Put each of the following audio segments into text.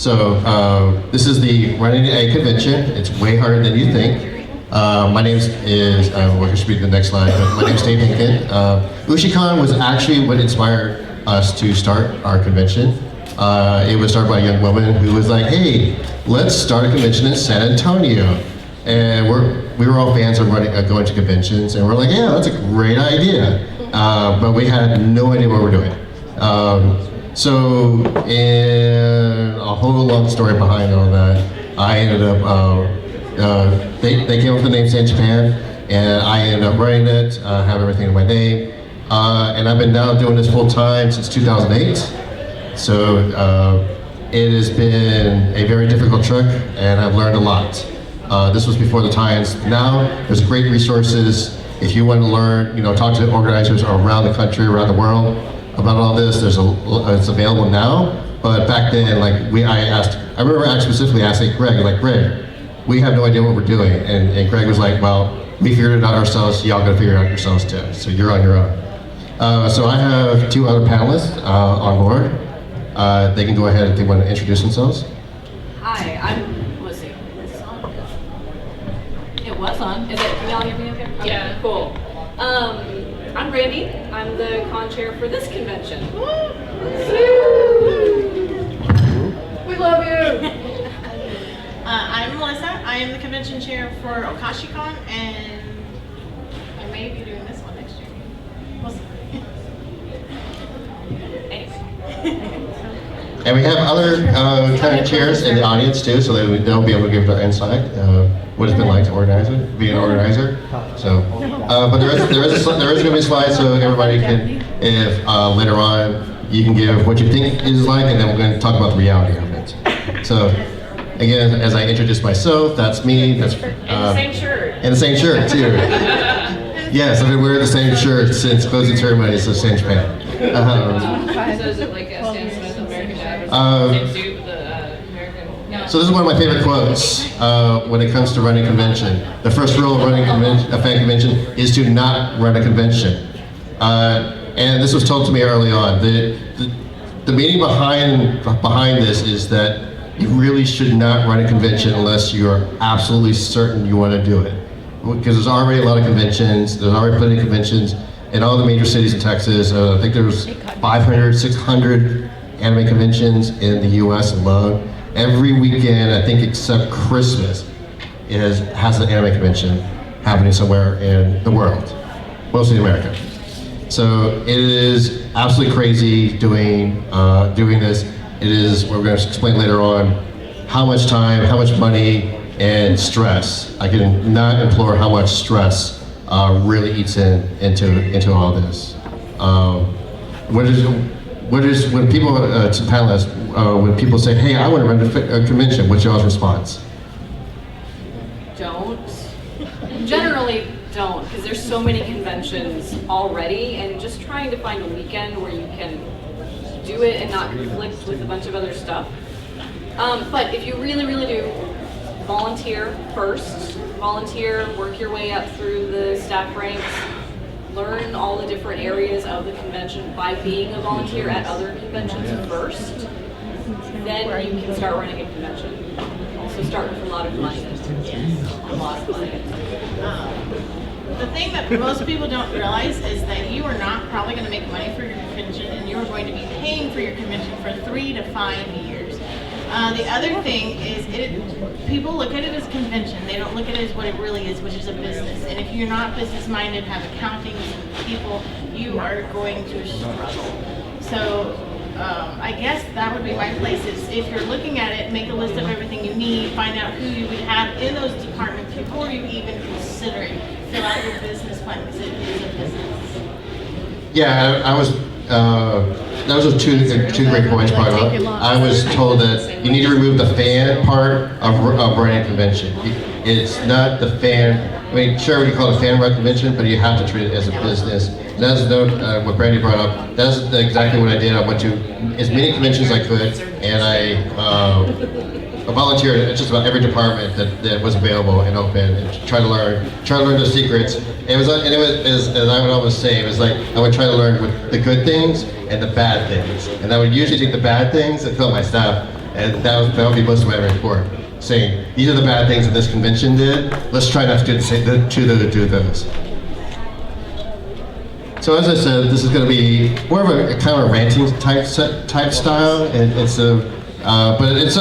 So this is the Running a Convention. It's way harder than you think. My name is, what should be the next slide, but my name is Dave Hinken. Ushicon was actually what inspired us to start our convention. It was started by a young woman who was like, hey, let's start a convention in San Antonio. And we were all fans of going to conventions, and we're like, yeah, that's a great idea. But we had no idea what we're doing. So in a whole long story behind all that, I ended up, they came up with the name San Japan, and I ended up writing it, have everything in my name. And I've been now doing this full time since 2008. So it has been a very difficult trek, and I've learned a lot. This was before the times. Now there's great resources. If you want to learn, talk to organizers around the country, around the world about all this. It's available now. But back then, I remember specifically asking Greg, we have no idea what we're doing. And Greg was like, well, we figured it out ourselves. Y'all gotta figure it out yourselves too. So you're on your own. So I have two other panelists on board. They can go ahead if they want to introduce themselves. Hi, let's see. Is this on? It was on. Is it? Can y'all hear me okay? Yeah. Cool. I'm Brandy. I'm the con-chair for this convention. We love you! I'm Melissa. I am the convention chair for Ushicon, and I may be doing this one next year. We'll see. Anyway. And we have other kind of chairs in the audience too, so that they'll be able to give their insight, what it's been like to be an organizer. So, but there is going to be a slide, so everybody can, if later on, you can give what you think it is like, and then we're going to talk about the reality of it. So, again, as I introduce myself, that's me. That's And the same shirt. And the same shirt too. Yes, I've been wearing the same shirt since closing ceremonies of San Japan. So is it like a Stan Smith American Dad? Same suit with the American. So this is one of my favorite quotes when it comes to running a convention. The first rule of running a fan convention is to not run a convention. And this was told to me early on. The meaning behind this is that you really should not run a convention unless you are absolutely certain you want to do it. Because there's already a lot of conventions, there's already plenty of conventions in all the major cities in Texas. I think there's 500, 600 anime conventions in the US alone. Every weekend, I think except Christmas, has an anime convention happening somewhere in the world, mostly in America. So it is absolutely crazy doing this. It is, we're going to explain later on, how much time, how much money, and stress. I can not implore how much stress really eats into all this. When people, to panelists, when people say, hey, I want to run a convention, what's y'all's response? Don't. Generally don't, because there's so many conventions already, and just trying to find a weekend where you can do it and not conflict with a bunch of other stuff. But if you really, really do, volunteer first. Volunteer, work your way up through the staff ranks, learn all the different areas of the convention by being a volunteer at other conventions first. Then you can start running a convention. Also start with a lot of money. A lot of money. The thing that most people don't realize is that you are not probably going to make money for your convention, and you are going to be paying for your convention for 3 to 5 years. The other thing is, people look at it as convention. They don't look at it as what it really is, which is a business. And if you're not business-minded, have accounting people, you are going to struggle. So I guess that would be my place is, if you're looking at it, make a list of everything you need, find out who you would have in those departments before you even consider it. Fill out your business plan, because it is a business. Yeah, I was. That was two great points. Probably. I was told that you need to remove the fan part of running a convention. It's not the fan. I mean, sure, we call it a fan-run convention, but you have to treat it as a business. And that's what Brandy brought up. That's exactly what I did. I went to as many conventions as I could, and I volunteered at just about every department that was available and open, and try to learn the secrets. It was as I would always say, it was like I would try to learn with the good things and the bad things, and I would usually take the bad things and tell my staff, And that would be most of my report, saying, these are the bad things that this convention did. Let's try not to do those. So as I said, this is going to be more of a kind of a ranting type style, and it's but it's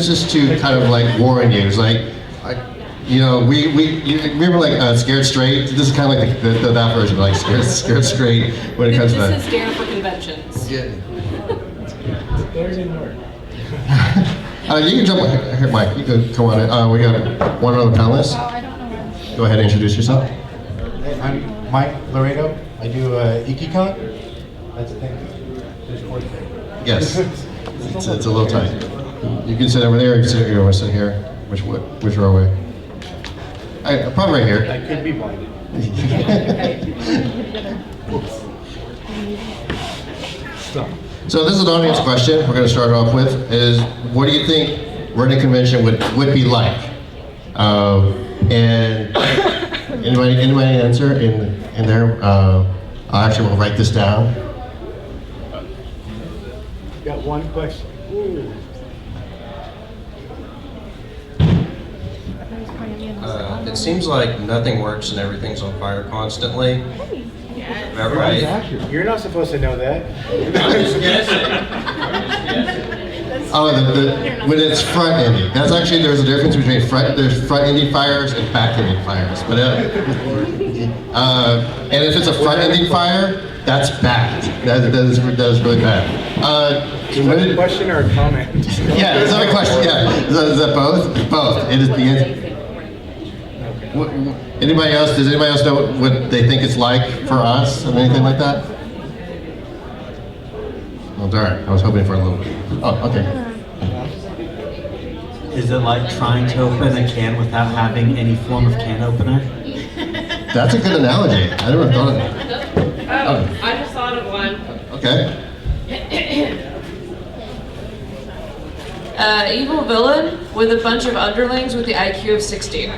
just to kind of like warn you. It's like, you remember like Scared Straight? This is kind of like that version, like Scared Straight when it comes to that. This is Dare for Conventions. Yeah. You can jump here, Mike. You can come on in. We got one other panelist. Oh, I don't know. Go ahead and introduce yourself. Hey, I'm Mike Laredo. I do Ushicon. That's a thing. There's a thing. Yes. It's a little tight. You can sit over there. You want to sit here. Which row way? Probably right here. I could be blinded. So this is an audience question we're going to start off with, is what do you think running a convention would be like? And anybody answer in there? I actually will write this down. Got one question. Ooh. It seems like nothing works and everything's on fire constantly. Yes. Is that right? You're not supposed to know that. Oh, when it's front-ending. That's actually, there's a difference between front-ending fires and back-ending fires. But and if it's a front-ending fire, that's bad. That is really bad. Is that a question or a comment? Yeah, is that a question? Yeah. Is that both? Both. It is the answer. Anybody else? Does anybody else know what they think it's like for us or anything like that? Oh darn! I was hoping for a little bit. Oh, okay. Is it like trying to open a can without having any form of can opener? That's a good analogy. I never thought of that. Oh, I just thought of one. Okay. Evil villain with a bunch of underlings with the IQ of 60.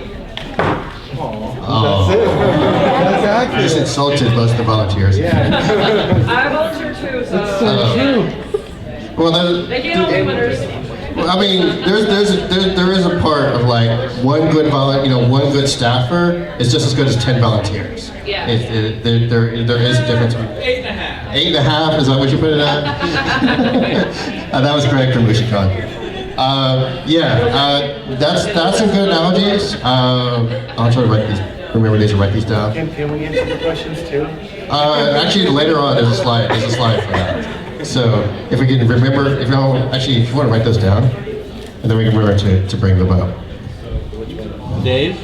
Oh. That's accurate. You just insulted most of the volunteers. I volunteer too, so. Well, They can't all be winners. I mean, there is a part of like one good staffer is just as good as 10 volunteers. Yeah. There is a difference. 8.5. 8.5, is that what you put it at? That was Greg from Ushicon. That's some good analogies. I'll try to remember these and write these down. Can we answer the questions too? Actually, later on there's a slide for that. So if we can remember, if you want to write those down, and then we can remember to bring them up. Dave?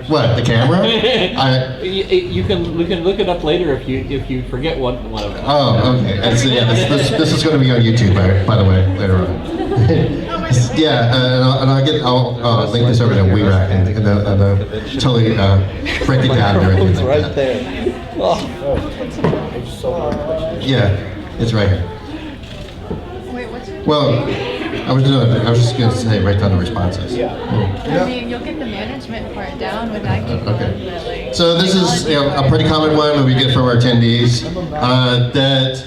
What, the camera? We can look it up later if you forget one of them. Oh, okay. And so, yeah, this is going to be on YouTube, by the way, later on. Yeah, and I'll link this over to WeRack and totally break it down and everything. It's like right that. there. Yeah, it's right here. Wait, what's your? Well, I was just going to say write down the responses. I mean, you'll get the management part down when I keep Okay. So this is a pretty common one that we get from our attendees, that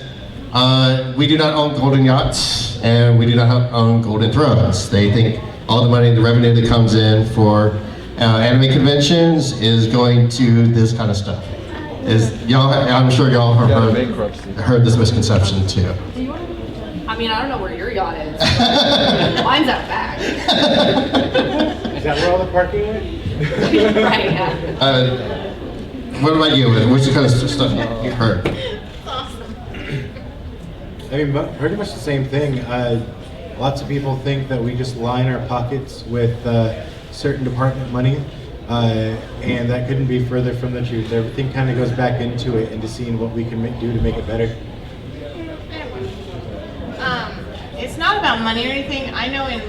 we do not own golden yachts and we do not own golden thrones. They think all the money, the revenue that comes in for anime conventions is going to this kind of stuff. I'm sure y'all have heard this misconception too. I mean, I don't know where your yacht is. Mine's out back. Is that where all the parking went? Right, yeah. What about you? What's the kind of stuff you've heard? Awesome. I mean, pretty much the same thing. Lots of people think that we just line our pockets with certain department money, and that couldn't be further from the truth. Everything kind of goes back into it, into seeing what we can do to make it better. It's not about money or anything. I know in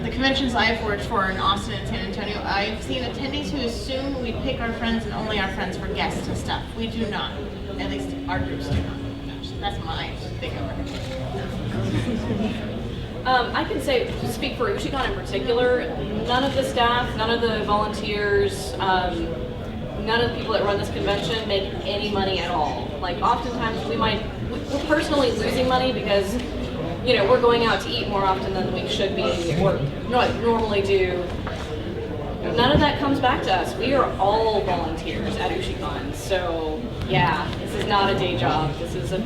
the conventions I've worked for in Austin and San Antonio, I've seen attendees who assume we pick our friends and only our friends for guests and stuff. We do not. At least our groups do not. That's my thing over here. I can speak for Ushicon in particular, none of the staff, none of the volunteers, none of the people that run this convention make any money at all. Like oftentimes we're personally losing money because we're going out to eat more often than we should be, or normally do. None of that comes back to us. We are all volunteers at Ushicon. So yeah, this is not a day job. This is a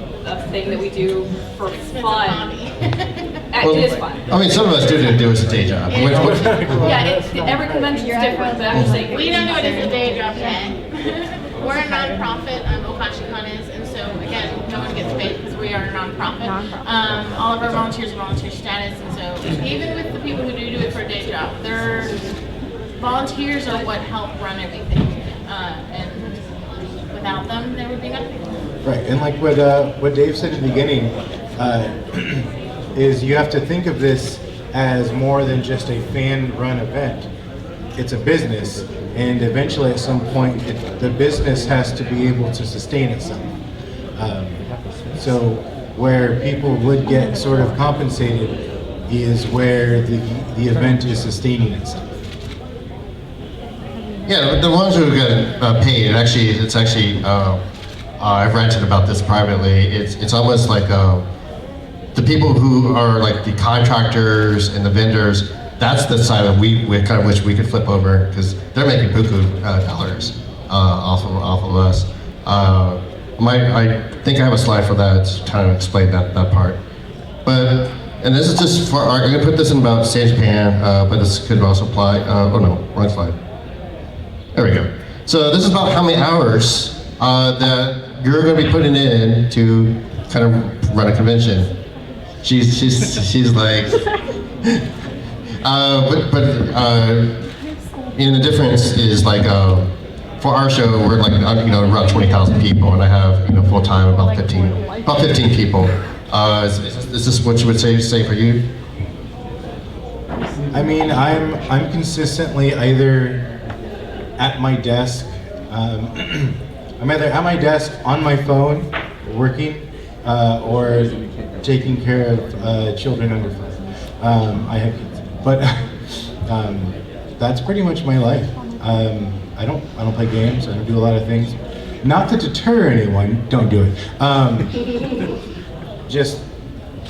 thing that we do for fun. It is fun. I mean, some of us do it as a day job. Yeah, every convention is different, but I'm just saying. We don't do it as a day job yet. We're a nonprofit, Ushicon is, and so again, no one gets paid because we are a nonprofit. All of our volunteers are volunteer status, and so even with the people who do it for a day job, volunteers are what help run everything, and without them, there would be nothing. Right, and like what Dave said in the beginning, is you have to think of this as more than just a fan-run event. It's a business, and eventually at some point, the business has to be able to sustain itself. So where people would get sort of compensated is where the event is sustaining itself. Yeah, the ones who get paid, it's actually, I've ranted about this privately. It's almost like the people who are like the contractors and the vendors. That's the side that we kind of wish we could flip over, because they're making buku dollars off of us. I think I have a slide for that to kind of explain that part. And this is just for I'm gonna put this in about stage Japan, but this could also apply. Oh no, wrong slide. There we go. So this is about how many hours that you're going to be putting in to kind of run a convention. She's like, the difference is like for our show we're like around 20,000 people, and I have full time about 15 people. Is this what you would say for you? I mean, I'm consistently either at my desk. I'm either at my desk on my phone, working, or taking care of children under 5. I have kids, but that's pretty much my life. I don't play games. I don't do a lot of things. Not to deter anyone, don't do it. Just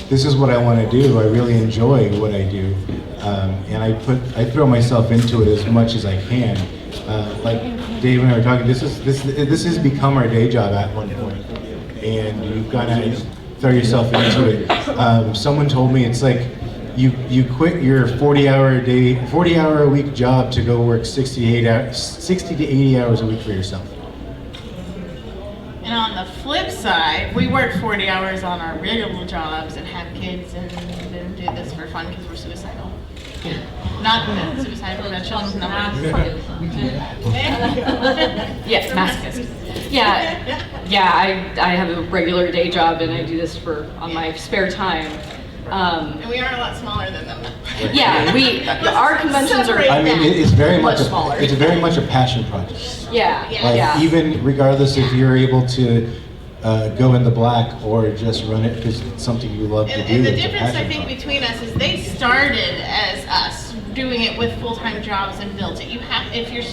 this is what I want to do. I really enjoy what I do, and I throw myself into it as much as I can. Like Dave and I were talking, this has become our day job at one point, and you've got to throw yourself into it. Someone told me it's like you quit your 40-hour a week job to go work 60 to 80 hours a week for yourself. And on the flip side, we work 40 hours on our regular jobs and have kids and then do this for fun because we're suicidal. Not suicide prevention, no. Yes, masochist. Yeah. I have a regular day job and I do this on my spare time. And we are a lot smaller than them. Yeah, our conventions are. I mean, it's very much smaller. It's very much a passion project. Yeah. Like even regardless if you're able to go in the black or just run it because it's something you love to do. And the difference I think between us is they started as us doing it with full-time jobs and built it. You have, if you're,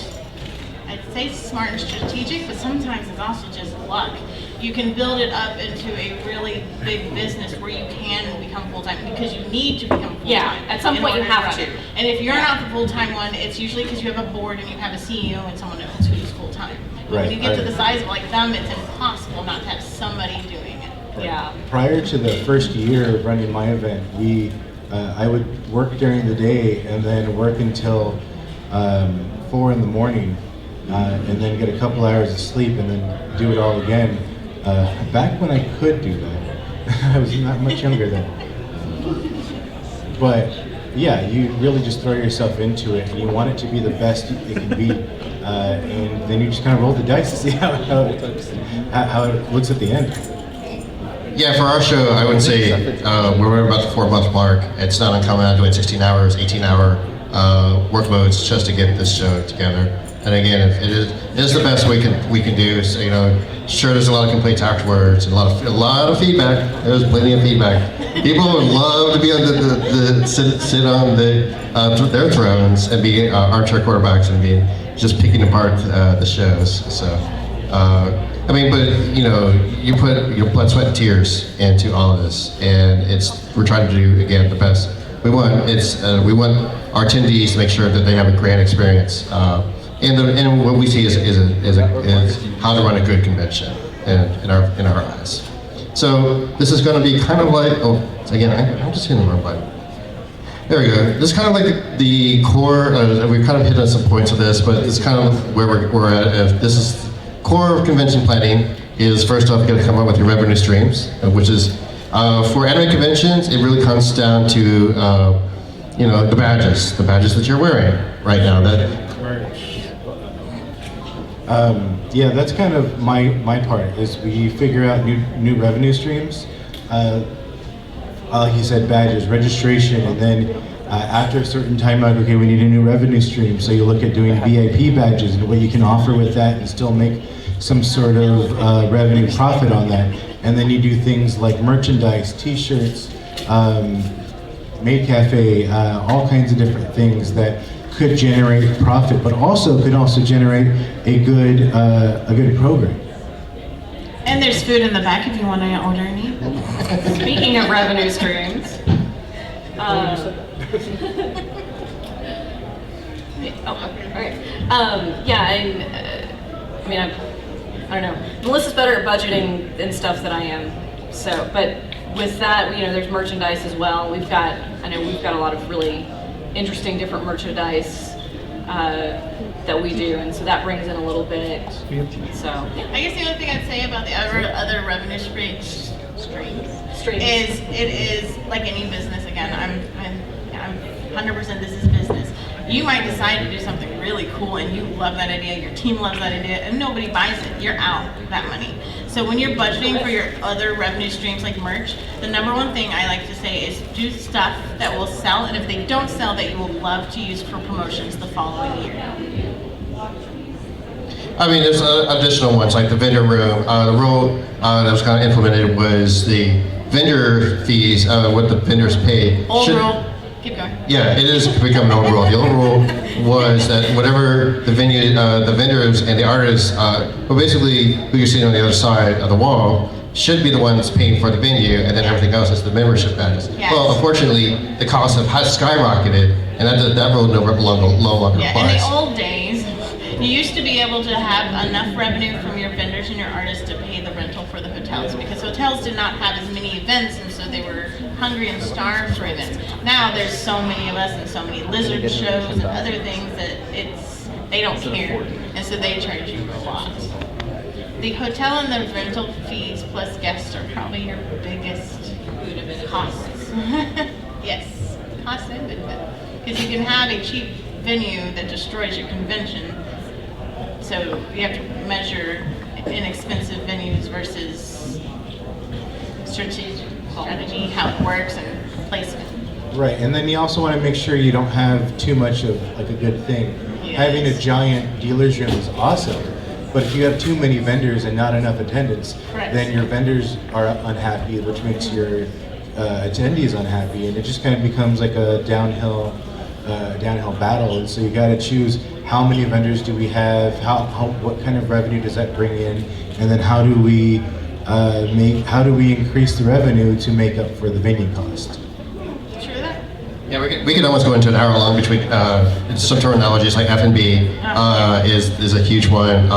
I'd say smart and strategic, but sometimes it's also just luck. You can build it up into a really big business where you can become full-time because you need to become full-time. Yeah, at some point you have to. And if you're not the full-time one, it's usually because you have a board and you have a CEO and someone else who's full-time. But when you get to the size of like them, it's impossible not to have somebody doing it. Yeah. Prior to the first year of running my event, I would work during the day and then work until 4 in the morning, and then get a couple hours of sleep and then do it all again. Back when I could do that, I was not much younger then. But yeah, you really just throw yourself into it and you want it to be the best it can be. And then you just kind of roll the dice to see how it looks at the end. Yeah, for our show, I would say we're about the 4-month mark. It's not uncommon. I'm doing 16 hours, 18-hour workloads just to get this show together. And again, it is the best we can do. So, sure, there's a lot of complaints afterwards, and a lot of feedback. There's plenty of feedback. People would love to be on sit on their thrones and be armchair quarterbacks and be just picking apart the shows. So, I mean, but you put your blood, sweat, and tears into all of this, and we're trying to do again the best we want. We want our attendees to make sure that they have a grand experience, and what we see is how to run a good convention in our eyes. So this is going to be kind of like I'm just hitting the wrong button. There we go. This is kind of like the core. We've kind of hit on some points of this, but it's kind of where we're at. This is core of convention planning. Is first off, you got to come up with your revenue streams, which is for anime conventions. It really comes down to the badges that you're wearing right now. Yeah, that's kind of my part. Is we figure out new revenue streams. Like you said, badges, registration, and then after a certain time, like, okay, we need a new revenue stream. So you look at doing VIP badges and what you can offer with that and still make some sort of revenue profit on that. And then you do things like merchandise, t-shirts, maid cafe, all kinds of different things that could generate profit, but could also generate a good program. And there's food in the back if you want to order any. Speaking of revenue streams, all right. I don't know. Melissa's better at budgeting and stuff than I am. So, but with that, there's merchandise as well. I know we've got a lot of really interesting different merchandise that we do, and so that brings in a little bit. So I guess the only thing I'd say about the other revenue streams is it is like any business. Again, I'm 100% this is business. You might decide to do something really cool and you love that idea, your team loves that idea, and nobody buys it. You're out that money. So when you're budgeting for your other revenue streams like merch, the number one thing I like to say is do stuff that will sell, and if they don't sell, that you will love to use for promotions the following year. I mean, there's additional ones like the vendor room. The rule that was kind of implemented was the vendor fees, what the vendors pay. Old rule. Keep going. Yeah, it is becoming an old rule. The old rule was that whatever the vendors and the artists, basically who you're seeing on the other side of the wall, should be the ones paying for the venue, and then everything else is the membership badges. Yes. Well, unfortunately, the costs have skyrocketed, and that rule no longer Yeah, applies. in the old days, you used to be able to have enough revenue from your vendors and your artists to pay the rental for the hotels, because hotels did not have as many events, and so they were hungry and starved for events. Now there's so many of us and so many lizard shows and other things that they don't care, and so they charge you a lot. The hotel and the rental fees plus guests are probably your biggest costs. Yes, cost and benefit, because you can have a cheap venue that destroys your convention. So you have to measure inexpensive venues versus strategy, how it works, and placement. Right, and then you also want to make sure you don't have too much of like a good thing. Yes. Having a giant dealer's room is awesome, but if you have too many vendors and not enough attendance, Correct. then your vendors are unhappy, which makes your attendees unhappy, and it just kind of becomes like a downhill battle. And so you got to choose how many vendors do we have, what kind of revenue does that bring in, and then how do we increase the revenue to make up for the venue cost. True that. Yeah, we could almost go into an hour long between some terminologies like F&B is a huge one.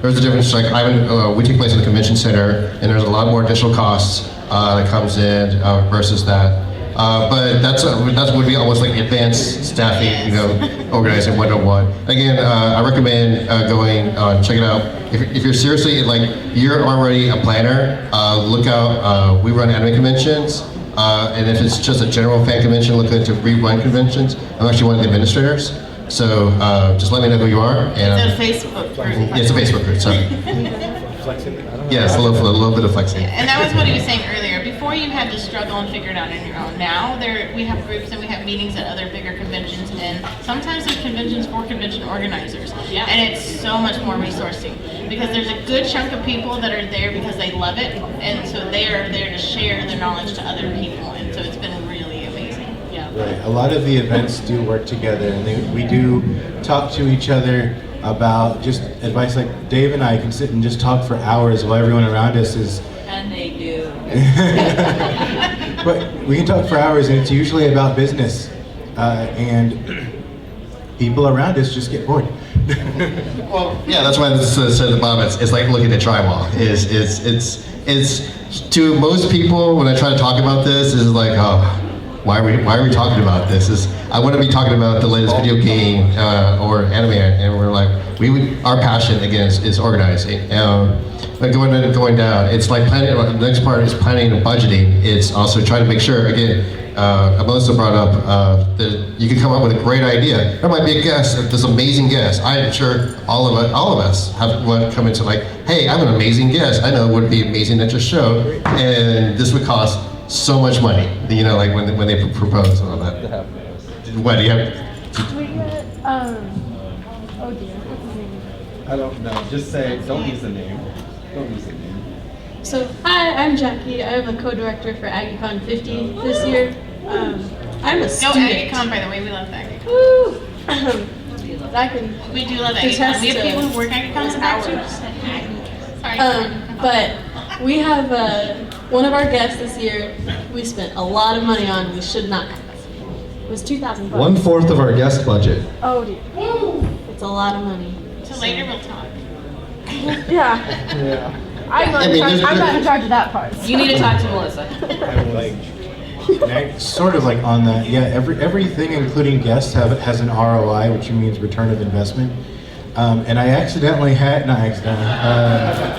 There's a difference, like we take place in the convention center, and there's a lot more additional costs that comes in versus that. But that would be almost like advanced staffing, organizing 101. Again, I recommend check it out. If you're seriously you're already a planner, look out. We run anime conventions, and if it's just a general fan convention looking to rerun conventions, I'm actually one of the administrators. So just let me know who you are. And It's a Facebook group. yeah, it's a Facebook group. Sorry. Yes, a little bit of flexing. And that was what he was saying earlier. Before you had to struggle and figure it out on your own. Now we have groups and we have meetings at other bigger conventions, and sometimes there's conventions for convention organizers. Yeah. And it's so much more resourcing because there's a good chunk of people that are there because they love it, and so they are there to share their knowledge to other people, and so it's been really amazing. Yeah. Right. A lot of the events do work together, and we do talk to each other about just advice. Like Dave and I can sit and just talk for hours while everyone around us is. And they do. But we can talk for hours, and it's usually about business, and people around us just get bored. Well, yeah, that's why this said at the bottom. It's like looking at drywall. It's to most people when I try to talk about this, is like, oh, why are we talking about this? I want to be talking about the latest video game or anime, and we're like, our passion again is organizing. But going down, it's like planning. The next part is planning and budgeting. It's also trying to make sure again. Melissa brought up that you can come up with a great idea. There might be a guest, this amazing guest. I'm sure all of us have one come into like, hey, I'm an amazing guest. I know it would be amazing at your show, and this would cost so much money. You know, like when they propose and all that. What do you have? We get, oh dear, what's his name? I don't know. Just say, don't use the name. Don't use the name. So, hi, I'm Jackie. I'm a co-director for AggieCon 50 this year. I'm a Go student. AggieCon, by the way, we love AggieCon. Woo! I can We do love Just AggieCon. has We have to- people who work AggieCon in the back too. Sorry. but we have one of our guests this year. We spent a lot of money on. We should not have. It was $2,000. 1/4 of our guest budget. Oh dear. It's a lot of money. So later we'll talk. Yeah. Yeah. I'm not, I'm not in charge of that part. You need to talk to Melissa. Sort of like on that, yeah. Everything, including guests, has an ROI, which means return of investment. And I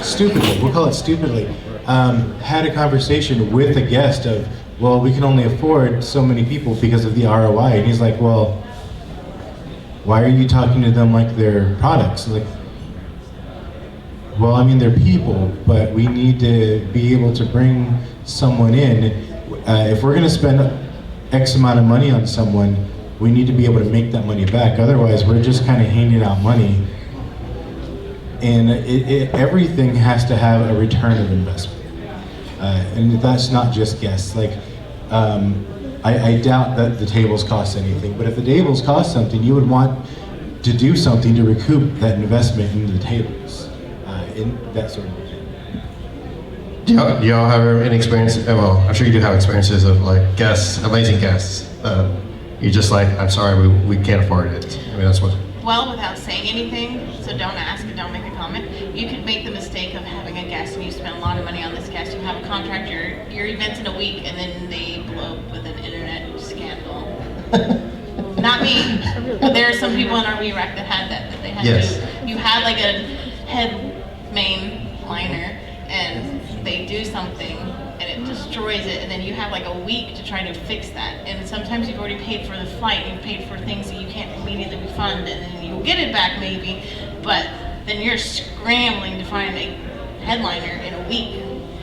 stupidly, we'll call it stupidly, had a conversation with a guest of, well, we can only afford so many people because of the ROI, and he's like, well, why are you talking to them like they're products? Like, well, I mean, they're people, but we need to be able to bring someone in. If we're going to spend X amount of money on someone, we need to be able to make that money back. Otherwise, we're just kind of handing out money. And everything has to have a return of investment. And that's not just guests. Like, I doubt that the tables cost anything, but if the tables cost something, you would want to do something to recoup that investment into the tables. In that sort of thing. Do y'all have any experience? Well, I'm sure you do have experiences of like guests, amazing guests. You're just like, I'm sorry, we can't afford it. I mean, that's what. Well, without saying anything, so don't ask and don't make a comment, you could make the mistake of having a guest and you spend a lot of money on this guest. You have a contract, your event's in a week, and then they blow up with an internet scandal. Not me, but there are some people in our WeRack that had that they had Yes. to. You had like a head main liner, and they do something, and it destroys it, and then you have like a week to try to fix that. And sometimes you've already paid for the flight, you've paid for things that you can't immediately refund, and then you'll get it back maybe, but then you're scrambling to find a headliner in a week,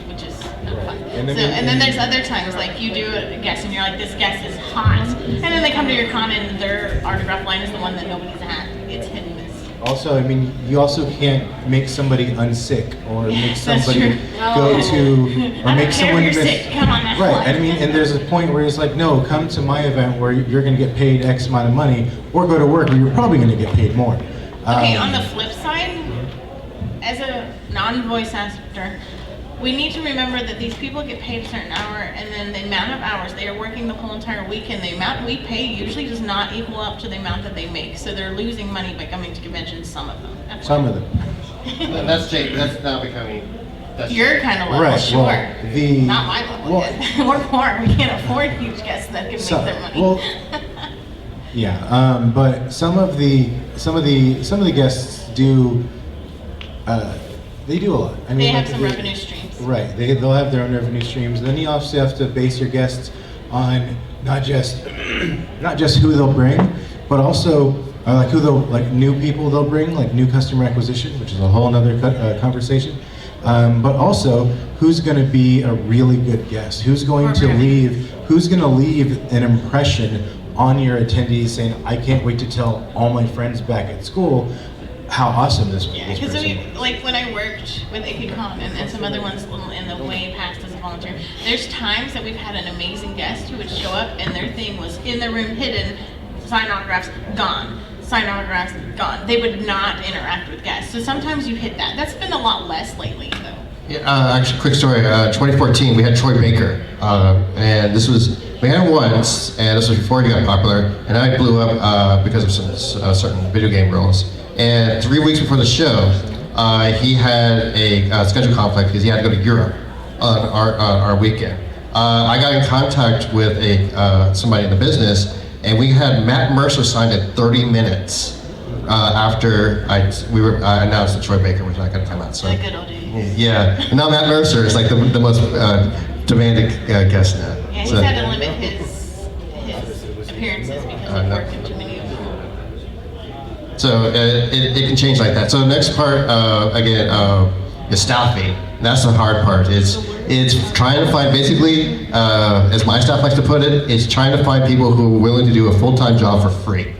which is not fun. And then there's other times, like you do a guest and you're like, this guest is hot, and then they come to your con and their autograph line is the one that nobody's at. It's hit and miss. Also, I mean, you also can't make somebody unsick or make somebody That's go to, or I make don't care someone if you're miss. sick, come on that Right, flight. I mean, and there's a point where it's like, no, come to my event where you're going to get paid X amount of money, or go to work where you're probably going to get paid more. Okay, on the flip side, as a non-voice actor, we need to remember that these people get paid a certain hour, and then the amount of hours they are working the whole entire week, and the amount we pay usually does not equal up to the amount that they make. So they're losing money by coming to conventions, some of them. Some of them. That's now becoming. Your kind of level, Right, sure. well, Not my level yet. We're poor, we can't afford huge guests that can make their money. Well, yeah, but some of the guests do. They do a lot. I mean, They have like, some revenue streams. Right. They'll have their own revenue streams. Then you also have to base your guests on not just who they'll bring, but also like new people they'll bring, like new customer acquisition, which is a whole other conversation. But also who's going to be a really good guest? Who's going to leave an impression on your attendees, saying, "I can't wait to tell all my friends back at school how awesome this Yeah, this because person is." like when I worked with Ushicon and some other ones in the way past as a volunteer, there's times that we've had an amazing guest who would show up and their thing was in the room hidden, sign autographs, gone. sign autographs, gone. They would not interact with guests. So sometimes you hit that. That's been a lot less lately, though. Yeah, actually, quick story. 2014, we had Troy Baker, and we had him once, and this was before he got popular, and I blew up because of some certain video game rules. And 3 weeks before the show, he had a schedule conflict because he had to go to Europe on our weekend. I got in contact with somebody in the business, and we had Matt Mercer signed at 30 minutes after I announced that Troy Baker was not going to come out. So, The good old days. yeah, and now Matt Mercer is like the most demanding guest now. Yeah, he's So- had to limit his appearances because of no. work and too many of them. So it can change like that. So the next part, again, is staffing. That's the hard part. It's trying to find, basically, as my staff likes to put it, it's trying to find people who are willing to do a full-time job for free.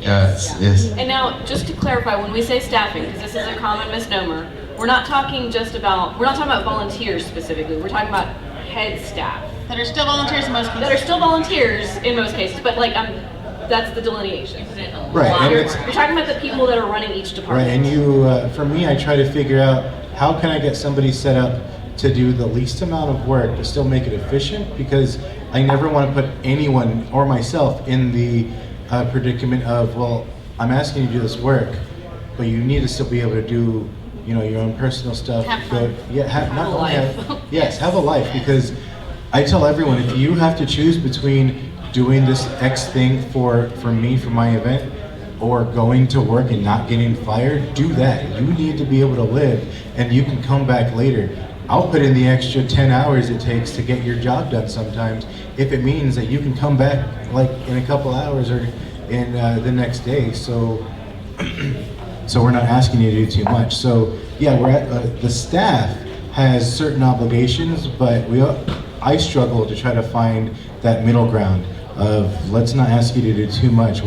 Yes. And now, just to clarify, when we say staffing, because this is a common misnomer, we're not talking about volunteers specifically. We're talking about head staff. That are still volunteers in most cases. That are still volunteers in most cases, but like, that's the delineation. Right, and You're, it's- you're talking about the people that are running each department. Right, and you, for me, I try to figure out how can I get somebody set up to do the least amount of work to still make it efficient, because I never want to put anyone or myself in the predicament of, well, I'm asking you to do this work, but you need to still be able to do, your own personal stuff. Have fun. Have a life. Have a life, because I tell everyone, if you have to choose between doing this X thing for me, for my event, or going to work and not getting fired, do that. You need to be able to live, and you can come back later. I'll put in the extra 10 hours it takes to get your job done sometimes, if it means that you can come back like in a couple hours or in the next day. So we're not asking you to do too much. So yeah, we're at, the staff has certain obligations, but I struggle to try to find that middle ground of, let's not ask you to do too much.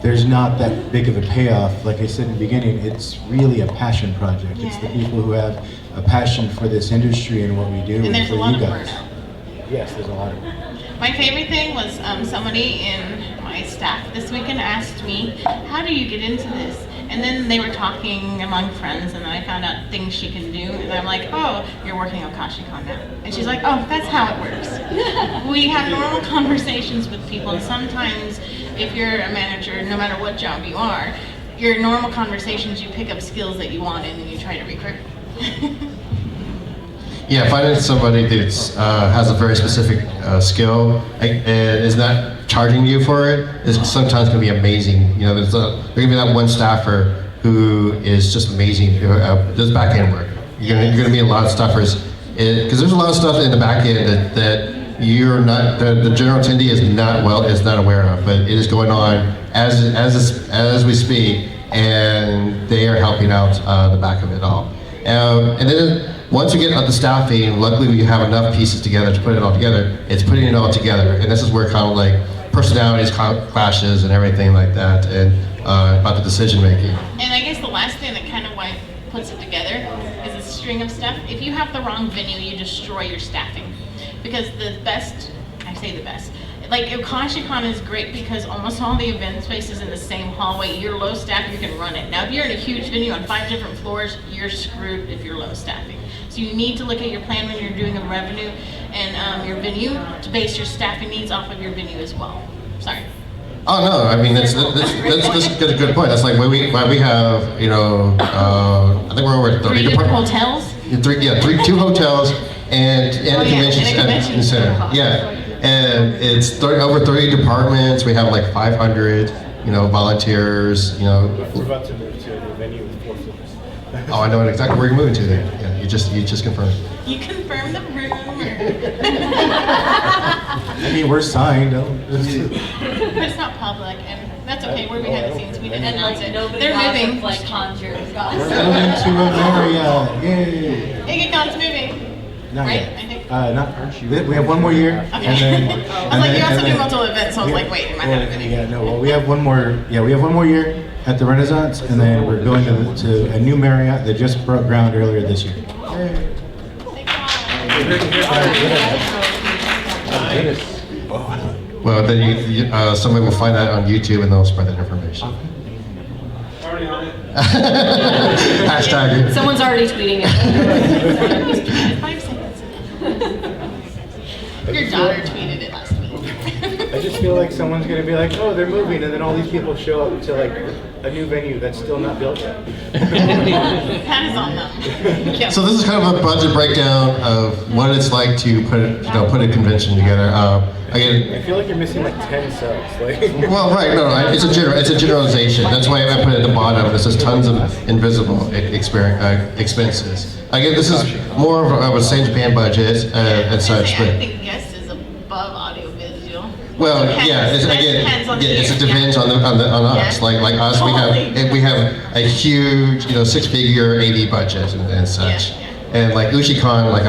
There's not that big of a payoff. Like I said in the beginning, it's really a passion project. It's the people who have a passion for this industry and what we do, And there's for a lot you of guys. burnout. Yes, there's a lot of it. My favorite thing was somebody in my staff this weekend asked me, how do you get into this? And then they were talking among friends, and then I found out things she can do, and I'm like, oh, you're working on Ushicon now. And she's like, oh, that's how it works. We have normal conversations with people, and sometimes if you're a manager, no matter what job you are, your normal conversations, you pick up skills that you want in and you try to recruit. Yeah, finding somebody that has a very specific skill and is not charging you for it is sometimes going to be amazing. There's going to be that one staffer who is just amazing, does back end work. You're going to meet a lot of staffers, because there's a lot of stuff in the back end that you're not, the general attendee is not aware of, but it is going on as we speak, and they are helping out the back of it all. And then once you get the staffing, luckily we have enough pieces together to put it all together. It's putting it all together, and this is where kind of like personalities clashes and everything like that, and about the decision making. And I guess the last thing that kind of puts it together is a string of stuff. If you have the wrong venue, you destroy your staffing. Because the best, like Ushicon is great because almost all the event space is in the same hallway. You're low staff, you can run it. Now if you're in a huge venue on 5 different floors, you're screwed if you're low staffing. So you need to look at your plan when you're doing a revenue and your venue to base your staffing needs off of your venue as well. Sorry. Oh no, I mean that's a good point. That's like why we have I think we're over at 30 3 different hotels? 2 hotels and a convention center. Yeah, and it's over 30 departments. We have like 500 volunteers. We're about to move to a new venue with 4 floors. Oh, I know exactly where you're moving to then. Yeah, you just confirmed. You confirm the room. I mean, we're signed. But it's not public, and that's okay. We're behind the scenes. We didn't announce it. Nobody They're moving. like conjures. We're moving to a Marriott. Yay! Ushicon moving. Not Right, yet. I think. We have one more year, Okay. and then. I was like, you also do multiple events, so I was like, wait, am I having a video? Yeah, no. Well, we have one more. Yeah, we have one more year at the Renaissance, and then we're going to a new Marriott that just broke ground earlier this year. Yay. Well, then somebody will find that on YouTube and they'll spread that information. already on it. Hashtag it. Someone's already tweeting it. 5 seconds. Your daughter tweeted it last week. I just feel like someone's gonna be like, oh, they're moving, and then all these people show up to like a new venue that's still not built yet. That is on them. Yeah. So this is kind of a budget breakdown of what it's like to put a convention together. Again, I feel like you're missing like 10 cells. Like, well, right, no, it's a generalization. That's why I put it at the bottom. It says tons of invisible expenses. Again, this is more of a St. Japan budget and such, I but think guest is above audio visual. well, yeah, it's, again, it depends on us. Like us, we have a huge, 6-figure AV budget and such. And like Ushicon, like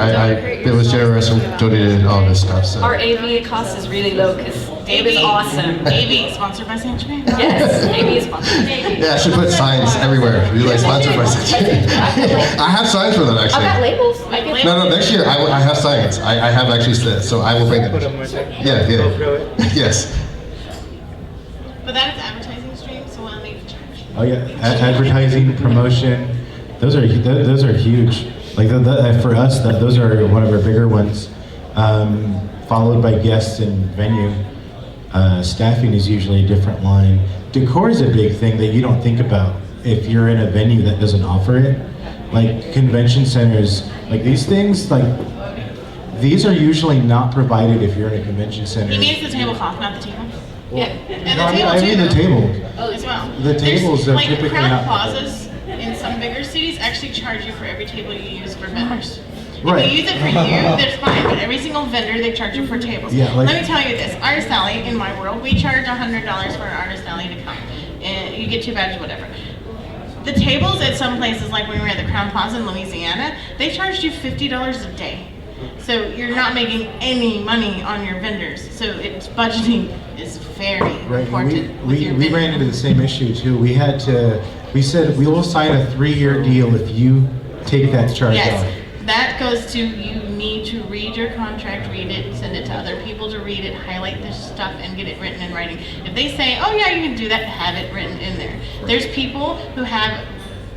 it was generous and donated all this stuff. So. Our AV cost is really low because Dave is awesome. AV sponsored by St. Japan. Yes, AV is sponsored. Yeah, I should put signs everywhere. Be like sponsored by St. Japan. I have signs for that actually. I've got labels. No, next year I have signs. I have actually said, so I will bring them. Yeah. Yes. But that is advertising stream, so we'll need to charge. oh yeah, advertising, promotion, those are huge. Like for us, those are one of our bigger ones. Followed by guests and venue. Staffing is usually a different line. Decor is a big thing that you don't think about if you're in a venue that doesn't offer it. Like convention centers, like these things, like these are usually not provided if you're in a convention center. He means the tablecloth, not the table. Well, And no, the table I mean too, the table. as well. The tables are like typically Crown not- Plazas in some bigger cities actually charge you for every table you use for vendors. Right. If you use it for you, that's fine. But every single vendor, they charge you for tables. Yeah, like- Let me tell you this: Artist Alley, in my world, we charge $100 for an Artist Alley to come, and you get 2 badges, whatever. The tables at some places, like when we were at the Crown Plaza in Louisiana, they charged you $50 a day. So you're not making any money on your vendors. So it's budgeting is very important. We ran into the same issue too. We said we will sign a 3-year deal if you take that charge Yes, off. that goes to you need to read your contract, read it, send it to other people to read it, highlight this stuff, and get it written in writing. If they say, oh yeah, you can do that, have it written in there. There's people who have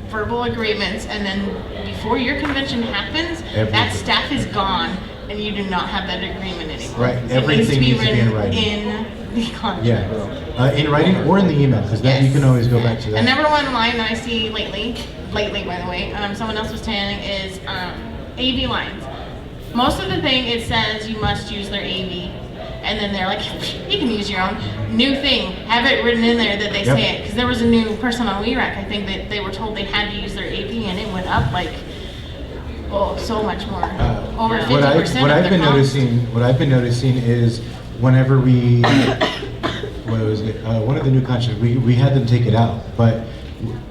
verbal agreements, and then before your convention happens, that staff is gone, and you do not have that agreement anymore. Right, everything needs to be in writing. In the contract. Yeah, in writing or in the email, because that you can always go back to that. And number one line that I see lately by the way, someone else was telling is AV lines. Most of the thing it says you must use their AV, and then they're like, you can use your own. New thing, have it written in there that they say it, because there was a new person on WeRack, I think that they were told they had to use their AV, and it went up like, so much more, over 50%. What I've been noticing is whenever we, one of the new contracts, we had them take it out, but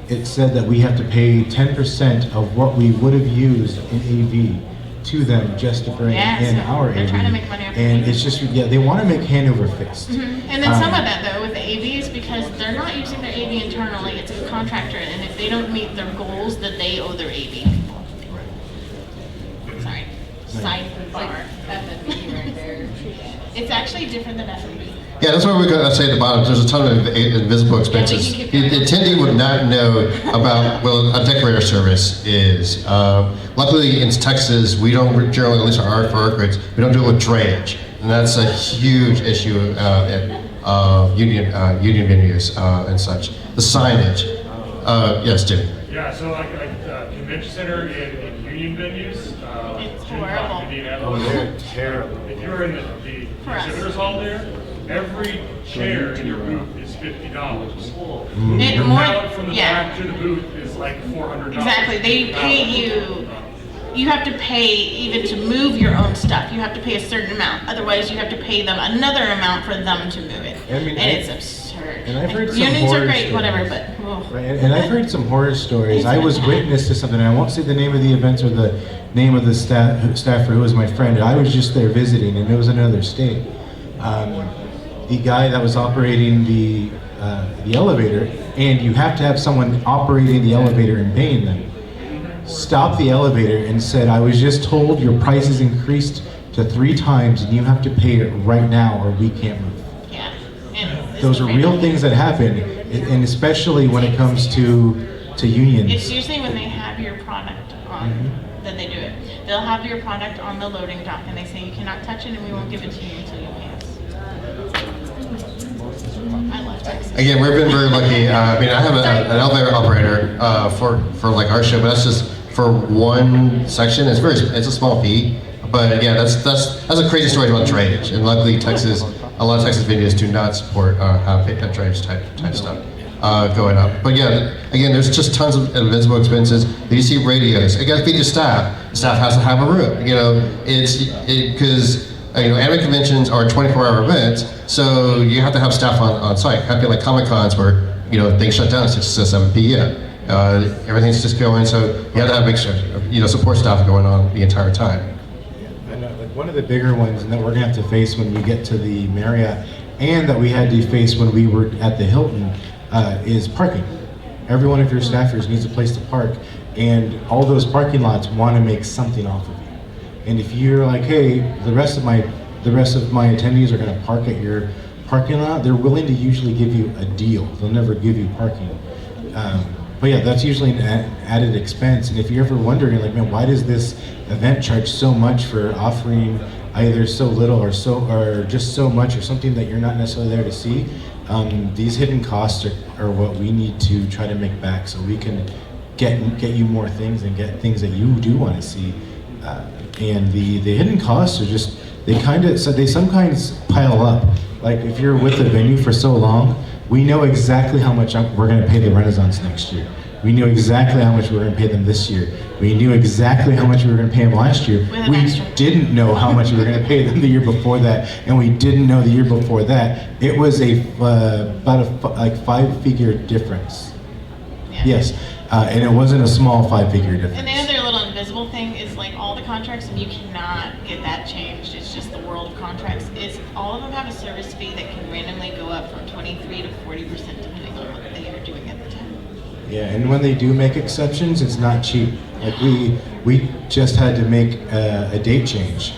it said that we have to pay 10% of what we would have used in AV to them just to bring in our they're AV. trying to make money off and AV. it's just, they want to make hand over fist. And then some of that though with the AVs, because they're not using their AV internally, it's a contractor, and if they don't meet their goals, that they owe their AV people. Sorry, sidebar. FNB right there. It's actually different than FNB. Yeah, that's what we're going to say at the bottom. There's a ton of invisible expenses. Yeah, we can keep The attendee would not know about, well, a decorator service is. Luckily in Texas, we don't generally, at least for our grids, we don't deal with drayage. And that's a huge issue at union venues and such. The signage. Yes, Jimmy. Yeah, so like convention center in union venues. It's horrible. Oh, they're terrible. If you're in the exhibitors hall there, every chair in your booth is $50. The pallet from the back to the booth is like $400. Exactly, they pay you. You have to pay even to move your own stuff. You have to pay a certain amount. Otherwise, you have to pay them another amount for them to move it. And it's absurd. And I've heard some unions horror are great, stories. whatever, but. Right, and I've heard some horror stories. I was witness to something. I won't say the name of the events or the name of the staffer who was my friend. I was just there visiting, and it was in another state. The guy that was operating the elevator, and you have to have someone operating the elevator and paying them, stopped the elevator and said, I was just told your price is increased to 3 times and you have to pay it right now or we can't move. Yeah, and those are real things that happen, and especially when it comes to unions. It's usually when they have your product on that they do it. They'll have your product on the loading dock and they say you cannot touch it and we won't give it to you until you pay us. I love Texas. Again, we've been very lucky. I mean, I have an elevator operator for like our show, but that's just for one section. It's a small fee, but yeah, that's a crazy story about drayage. And luckily, a lot of Texas venues do not support drayage type stuff going up. But yeah, again, there's just tons of invisible expenses. You see radios. You got to feed your staff. Staff has to have a room. You know, because anime conventions are 24-hour events, so you have to have staff on site. Kind of like Comic Cons where things shut down at 6 to 7 p.m. Everything's just going, so you have to have big support staff going on the entire time. And like one of the bigger ones that we're gonna have to face when we get to the Marriott, and that we had to face when we were at the Hilton, is parking. Every one of your staffers needs a place to park, and all those parking lots want to make something off of you. And if you're like, hey, the rest of my attendees are going to park at your parking lot, they're willing to usually give you a deal. They'll never give you parking. But yeah, that's usually an added expense. And if you're ever wondering, like, man, why does this event charge so much for offering either so little or just so much, or something that you're not necessarily there to see? These hidden costs are what we need to try to make back, so we can get you more things and get things that you do want to see. And the hidden costs are just, they sometimes pile up. Like if you're with a venue for so long, we know exactly how much we're going to pay the Renaissance next year. We knew exactly how much we were going to pay them this year. We knew exactly how much we were going to pay them last year. We didn't know how much we were going to pay them the year before that, and we didn't know the year before that. It was about a 5-figure difference. Yeah. Yes, and it wasn't a small 5-figure difference. And the other little invisible thing is like all the contracts, and you cannot get that changed. It's just the world of contracts. Is all of them have a service fee that can randomly go up from 23 to 40% depending on what they are doing at the time. Yeah, and when they do make exceptions, it's not cheap. Like we just had to make a date change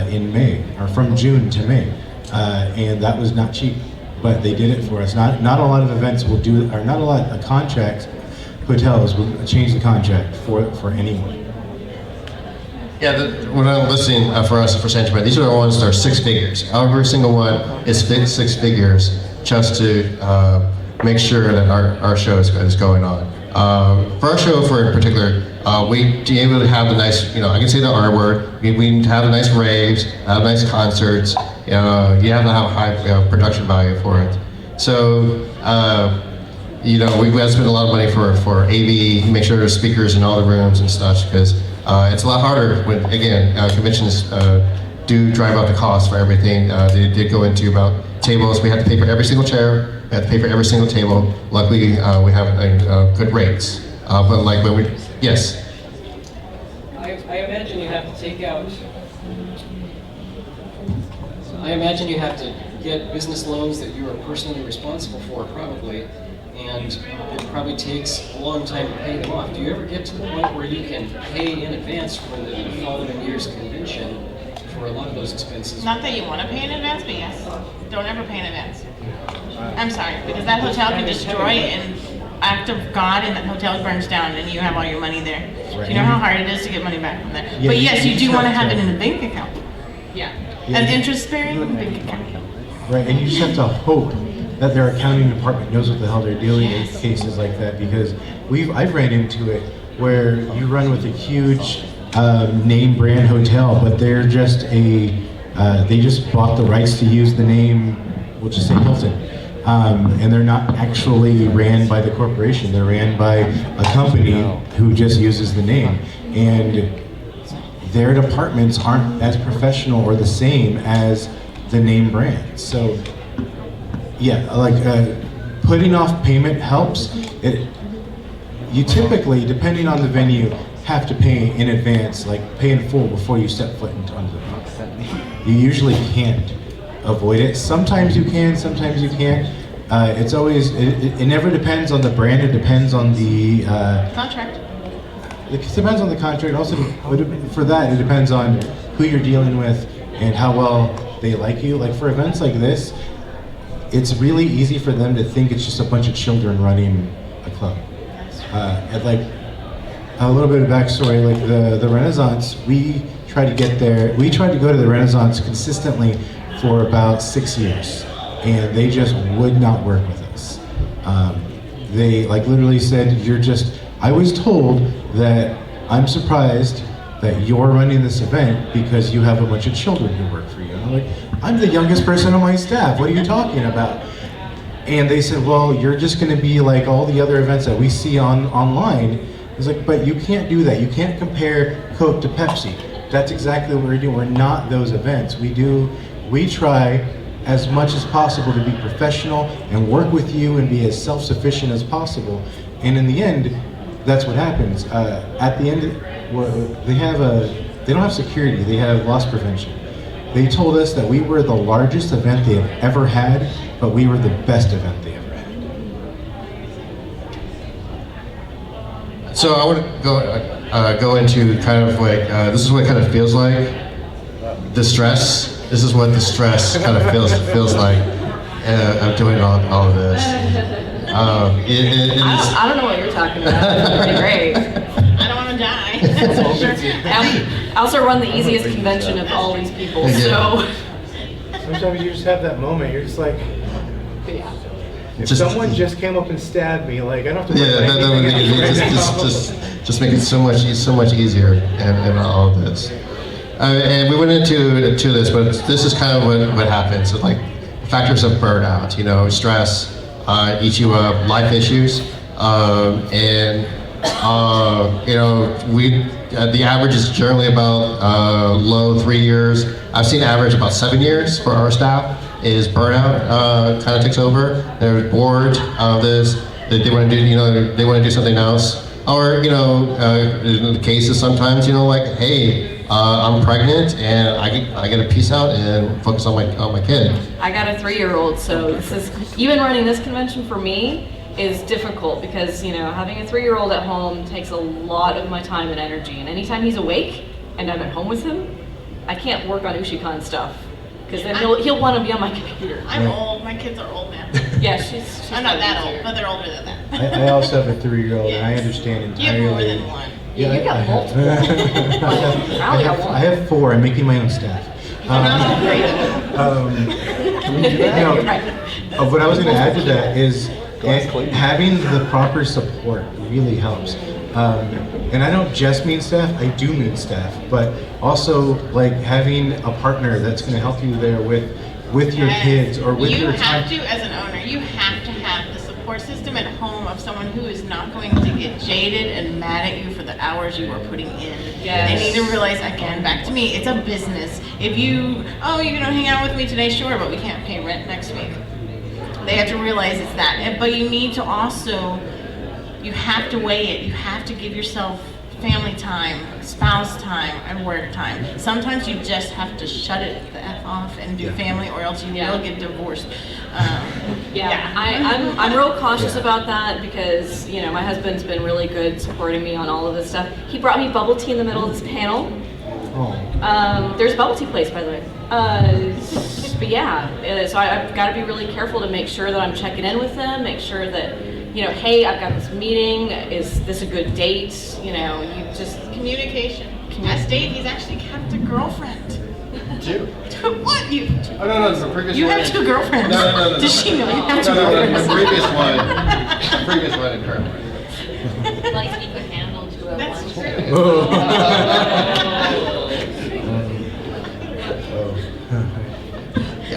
in May, or from June to May, and that was not cheap. But they did it for us. Not a lot of events will do, or not a lot of hotels will change the contract for anyone. Yeah, when I'm listening for us for Sanctuary, these are the ones that are 6 figures. Every single one is 6 figures just to make sure that our show is going on. For our show, in particular, we be able to have the nice, I can say the R word. We have the nice raves, have nice concerts. You have to have high production value for it. So, we have to spend a lot of money for AV, make sure there's speakers in all the rooms and such, because it's a lot harder when, again, conventions do drive up the cost for everything. They did go into about tables. We had to pay for every single chair. We had to pay for every single table. Luckily, we have good rates. But like when we, yes. I imagine you have to take out. I imagine you have to get business loans that you are personally responsible for, probably, and it probably takes a long time to pay them off. Do you ever get to the point where you can pay in advance for the following year's convention for a lot of those expenses? Not that you want to pay in advance, but yes. Don't ever pay in advance. I'm sorry, because that hotel can destroy an act of God and that hotel burns down and you have all your money there. Do you know how hard it is to get money back from there? Yeah, But yes, you do want to have it in a bank account. Yeah. Yeah. An interest-bearing bank account. Right, and you just have to hope that their accounting department knows what the hell they're doing in cases like that, because I've ran into it where you run with a huge name brand hotel, but they're just they just bought the rights to use the name, we'll just say Hilton. And they're not actually ran by the corporation. They're ran by a company who just uses the name. And their departments aren't as professional or the same as the name brand. So, yeah, like putting off payment helps. You typically, depending on the venue, have to pay in advance, like pay in full before you step foot into the venue. You usually can't avoid it. Sometimes you can, sometimes you can't. It's always, it never depends on the brand, it depends on the contract. It depends on the contract. Also, for that, it depends on who you're dealing with and how well they like you. Like for events like this, it's really easy for them to think it's just a bunch of children running a club. And like a little bit of backstory, like the Renaissance, we tried to go to the Renaissance consistently for about 6 years, and they just would not work with us. They like literally said, I was told that I'm surprised that you're running this event because you have a bunch of children who work for you. And I'm like, I'm the youngest person on my staff, what are you talking about? And they said, well, you're just gonna be like all the other events that we see online. It's like, but you can't do that. You can't compare Coke to Pepsi. That's exactly what we're doing. We're not those events. We try as much as possible to be professional and work with you and be as self-sufficient as possible. And in the end, that's what happens. At the end, they don't have security, they have loss prevention. They told us that we were the largest event they have ever had, but we were the best event they ever had. So I want to go into kind of like, this is what it kind of feels like. The stress. This is what the stress kind of feels like. I'm doing all of this. I don't know what you're talking about. It's pretty great. I don't want to die. I also run the easiest convention of all these people, so. Sometimes you just have that moment, you're just like, if someone just came up and stabbed me, like I don't have to worry about anything. Just make it so much easier and all of this. And we went into this, but this is kind of what happens. So like factors of burnout, stress, eat you up, life issues, the average is generally about low 3 years. I've seen average about 7 years for our staff. Is burnout kind of takes over. They're bored of this. They want to do they want to do something else. Or in the cases sometimes like, hey, I'm pregnant and I get to peace out and focus on my kid. I got a 3-year-old, so even running this convention for me is difficult because having a 3-year-old at home takes a lot of my time and energy. And anytime he's awake and I'm at home with him, I can't work on Ushicon stuff because then he'll want to be on my computer. I'm old. My kids are old now. Yeah, she's I'm not that old, but they're older than that. I also have a 3-year-old, and I understand entirely. You have more than one. Yeah, you got multiple. I have 4. I'm making my own staff. What I was going to add to that is having the proper support really helps. And I don't just mean staff, I do mean staff, but also like having a partner that's going to help you there with your kids or with your time. You have to, as an owner, you have to have the support system at home of someone who is not going to get jaded and mad at you for the hours you are putting in. Yes. They need to realize, again, back to me, it's a business. If you're gonna hang out with me today, sure, but we can't pay rent next week. They have to realize it's that. But you need to also, you have to weigh it. You have to give yourself family time, spouse time, and work time. Sometimes you just have to shut it the F off and do family, or else you will get divorced. I'm real cautious about that because my husband's been really good supporting me on all of this stuff. He brought me bubble tea in the middle of this panel. There's a bubble tea place, by the way. But yeah, so I've got to be really careful to make sure that I'm checking in with them, make sure that hey, I've got this meeting. Is this a good date? You just communication. As Dave, he's actually kept a girlfriend. 2. What? Oh no, the previous you one. have 2 girlfriends. No. Does she know you have 2 No, girlfriends? the previous one and current one. like he could handle 2 at once.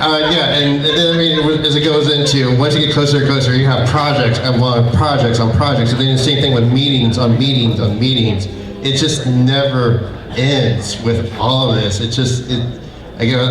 And then as it goes into, once you get closer and closer, you have projects on projects on projects. And then the same thing with meetings on meetings on meetings. It just never ends with all of this. I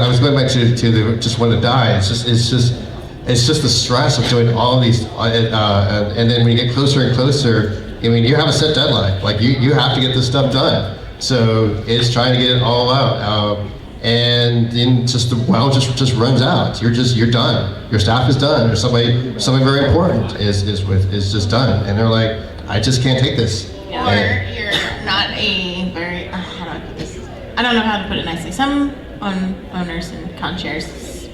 was going back to the just want to die. It's just the stress of doing all of these, and then when you get closer and closer, you have a set deadline. Like you have to get this stuff done. So it's trying to get it all out. And then just the well just runs out. You're done. Your staff is done. Or somebody very important is just done. And they're like, I just can't take this. Yeah. Or you're not a very how do I put this? I don't know how to put it nicely. Some owners and con chairs,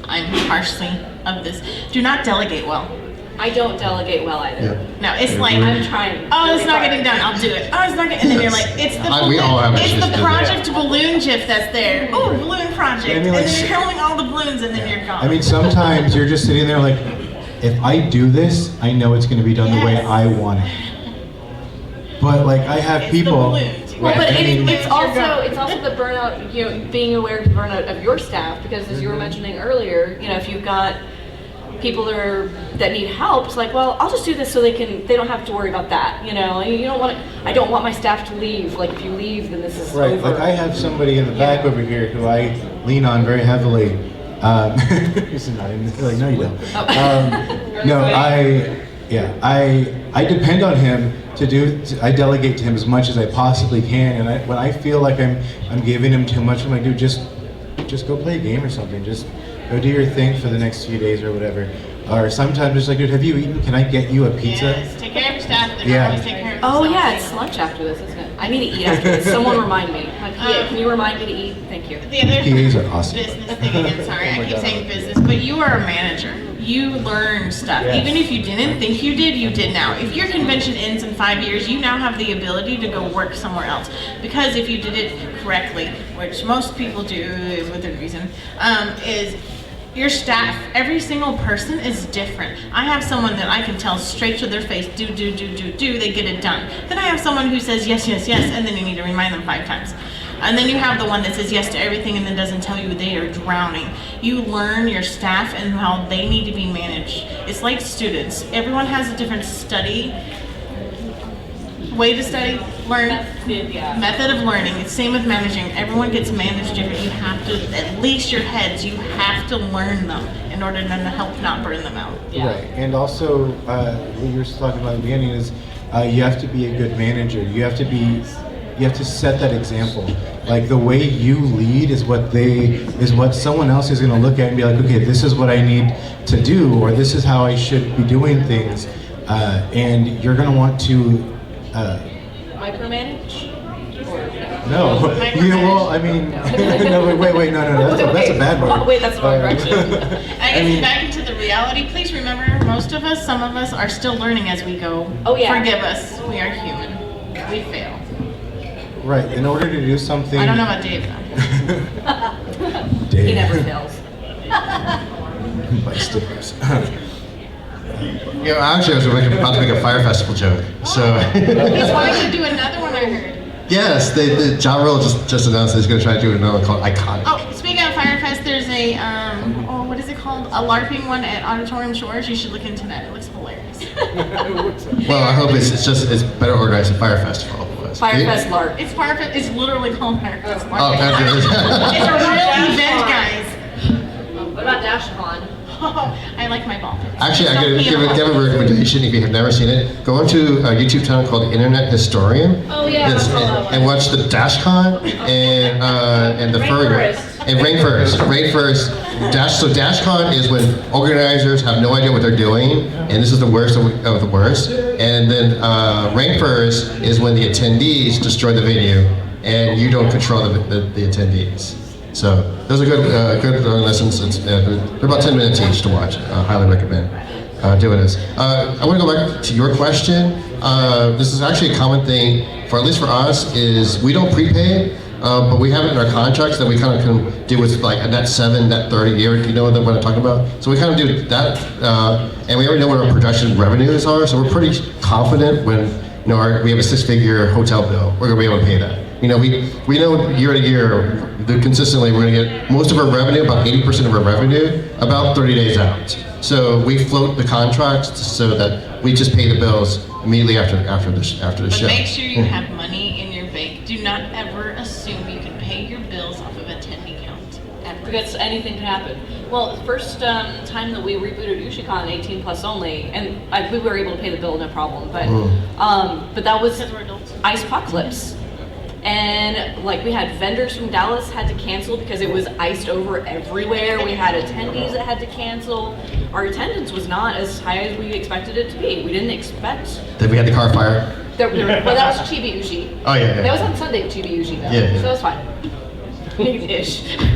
I'm harshly of this. Do not delegate well. I don't delegate well either. No, it's like I'm trying. oh, it's really not hard. getting done. I'll do it. Oh, it's not getting. And then you're like, it's the We all have it's issues the with that. project balloon GIF that's there. Oh, balloon project. I mean, and like, then you're counting all the balloons, and then you're gone. I mean, sometimes you're just sitting there like, if I do this, I know it's going to be done the way I want it. But like, I have people. Well, but I mean, it's also the burnout. You know, being aware of the burnout of your staff, because as you were mentioning earlier, you know, if you've got people that need help, it's like, well, I'll just do this so they don't have to worry about that. You know, you don't want I don't want my staff to leave. Like if you leave, then this is right. over. Like I have somebody in the back over here who I lean on very heavily. He's nodding. Like, no, you don't. No, I depend on him to do. I delegate to him as much as I possibly can, and when I feel like I'm giving him too much, I'm like, dude, just go play a game or something. Just go do your thing for the next few days or whatever. Or sometimes it's like, dude, have you eaten? Can I get you a pizza? Yes, take care of your staff. They Yeah. always take care of Oh themselves. yeah, it's lunch after this, isn't it? I need to eat after this. Someone remind me. My PA, can you remind me to eat? Thank you. The other PAs are awesome. business thing again, sorry, I keep saying business, but you are a manager. You learn stuff. Yes. Even if you didn't think you did now. If your convention ends in 5 years, you now have the ability to go work somewhere else. Because if you did it correctly, which most people do with a reason, is your staff, every single person is different. I have someone that I can tell straight to their face, do, they get it done. Then I have someone who says yes, and then you need to remind them 5 times. And then you have the one that says yes to everything and then doesn't tell you they are drowning. You learn your staff and how they need to be managed. It's like students. Everyone has a different way to study, learn, method of learning. It's same with managing. Everyone gets managed different. You have to, at least your heads, you have to learn them in order to help not burn them out. Right, and also what you were talking about at the beginning is you have to be a good manager. You have to set that example. Like the way you lead is what someone else is going to look at and be like, okay, this is what I need to do, or this is how I should be doing things, and you're going to want to. Micromanage? No, well, I mean, no, wait, no, that's a bad word. Oh, wait, that's the wrong direction. I guess back into the reality, please remember, most of us, some of us are still learning as we go. Oh, yeah. Forgive us, we are human. We fail. Right, in order to do something. I don't know about Dave though. Dave. He never fails. By stickers. You know, actually, I was about to make a Fire Festival joke. So. He's wanting to do another one, I heard. Yes, the John Roll just announced that he's going to try to do another one called Iconic. Oh, speaking of Fire Fest, there's a, what is it called? A LARPing one at Auditorium Shores. You should look into that. It looks hilarious. Well, I hope it's better organized than Fire Festival was. Firefest LARP. It's Fire Fest. It's literally called Fire Fest LARP. Oh, okay. It's a real event, guys. What about DashCon? Oh, I like my ball pits. Actually, I'm Don't going to pee give on a recommendation if you have never seen it. Go onto a YouTube channel called Internet Historian. Oh, yeah, I saw that one. And watch the DashCon and the furry Rainforest. and Rainforest. So DashCon is when organizers have no idea what they're doing, and this is the worst of the worst. And then Rainforest is when the attendees destroy the venue, and you don't control the attendees. So those are good lessons. They're about 10 minutes each to watch. Highly recommend doing this. I want to go back to your question. This is actually a common thing, at least for us, is we don't prepay, but we have it in our contracts that we kind of can do with like a net 7, net 30 year. Do you know what I'm talking about? So we kind of do that, and we already know what our projection revenues are. So we're pretty confident when we have a 6-figure hotel bill, we're going to be able to pay that. We know year to year, consistently, we're going to get most of our revenue, about 80% of our revenue, about 30 days out. So we float the contracts so that we just pay the bills immediately after the But show. make sure you have money in your bank. Do not ever assume you can pay your bills off of attendee count. Ever. Because anything can happen. Well, the first time that we rebooted Ushicon 18 plus only, and we were able to pay the bill no problem, but that was ice apocalypse. And like we had vendors from Dallas had to cancel because it was iced over everywhere. We had attendees that had to cancel. Our attendance was not as high as we expected it to be. We didn't expect. Then we had the car fire. Well, that was Chibi Ushi. Oh yeah. That was on Sunday, Chibi Ushi though. Yeah. So that was fine. Ish. Look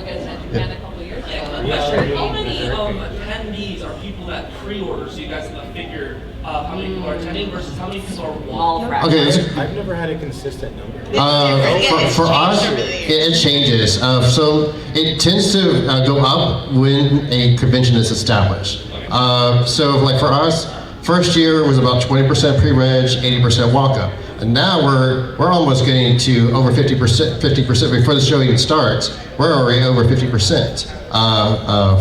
at that, a couple years ago. attendees are people that pre-order, so you guys have a figure of how many people are attending versus how many people are Small walking. fraction. Okay, I've never had a consistent number. for us, it changes. So it tends to go up when a convention is established. So like for us, first year was about 20% pre-reg, 80% walk-up. And now we're almost getting to over 50% before the show even starts. We're already over 50%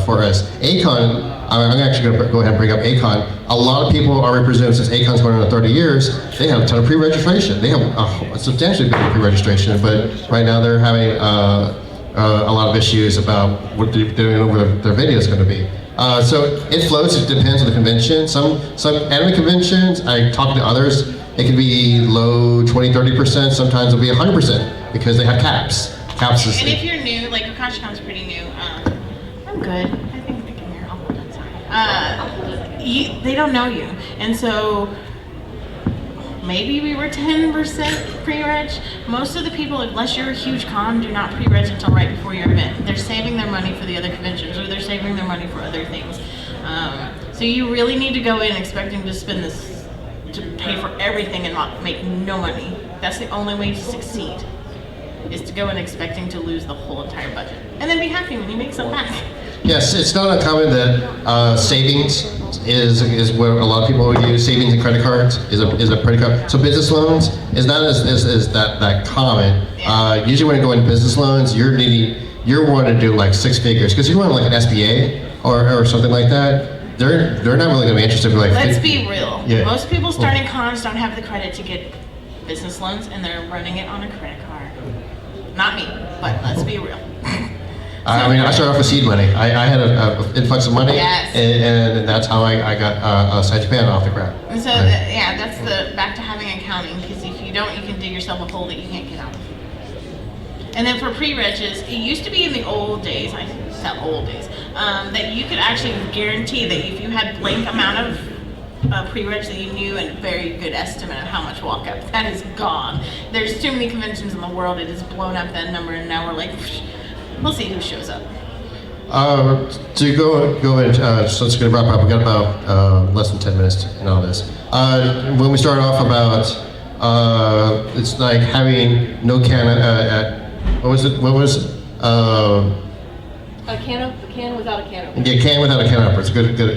for us. ACON, I'm actually going to go ahead and bring up ACON. A lot of people already presume since ACON's going on 30 years, they have a ton of pre-registration. They have a substantially bigger pre-registration, but right now they're having a lot of issues about what they're doing over their video is going to be. So it floats, it depends on the convention. Some anime conventions, I talk to others, it can be low 20-30%, sometimes it'll be 100% because they have caps. Caps is, and if you're new, like Ushicon pretty new, I'm good. I think they can hear. I'll hold on, sorry. They don't know you. And so maybe we were 10% pre-reg. Most of the people, unless you're a huge con, do not pre-reg until right before your event. They're saving their money for the other conventions, or they're saving their money for other things. So you really need to go in expecting to spend this, to pay for everything and not make no money. That's the only way to succeed, is to go in expecting to lose the whole entire budget. And then be happy when you make some back. yes, it's not uncommon that savings is what a lot of people will use. Savings and credit cards is a credit card. So business loans is not as that common. Usually when you go into business loans, you're wanting to do like 6 figures because you want like an SBA or something like that. They're not really going to be interested in like. Let's be real. Yeah. Most people starting cons don't have the credit to get business loans, and they're running it on a credit card. Not me, but let's be real. I mean, I started off with seed money. I had an influx of money, Yes. and that's how I got Side Japan off the ground. And so, that's back to having accounting, because if you don't, you can dig yourself a hole that you can't get out of. And then for pre-regs, it used to be in the old days, that you could actually guarantee that if you had blank amount of pre-regs that you knew and a very good estimate of how much walk-up, that is gone. There's too many conventions in the world, it has blown up that number, and now we're like, we'll see who shows up. To go and so it's going to wrap up. We've got about less than 10 minutes in all this. When we started off about, it's like having no can what was it? A can without a can opener. Yeah, can without a can opener. It's a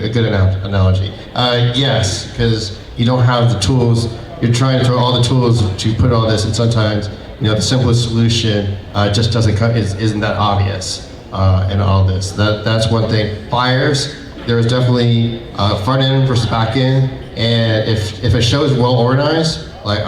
good analogy. Yes, because you don't have the tools. You're trying to throw all the tools to put all this, and sometimes the simplest solution just isn't that obvious in all this. That's one thing. Fires, there's definitely front end versus back end, and if a show is well organized, like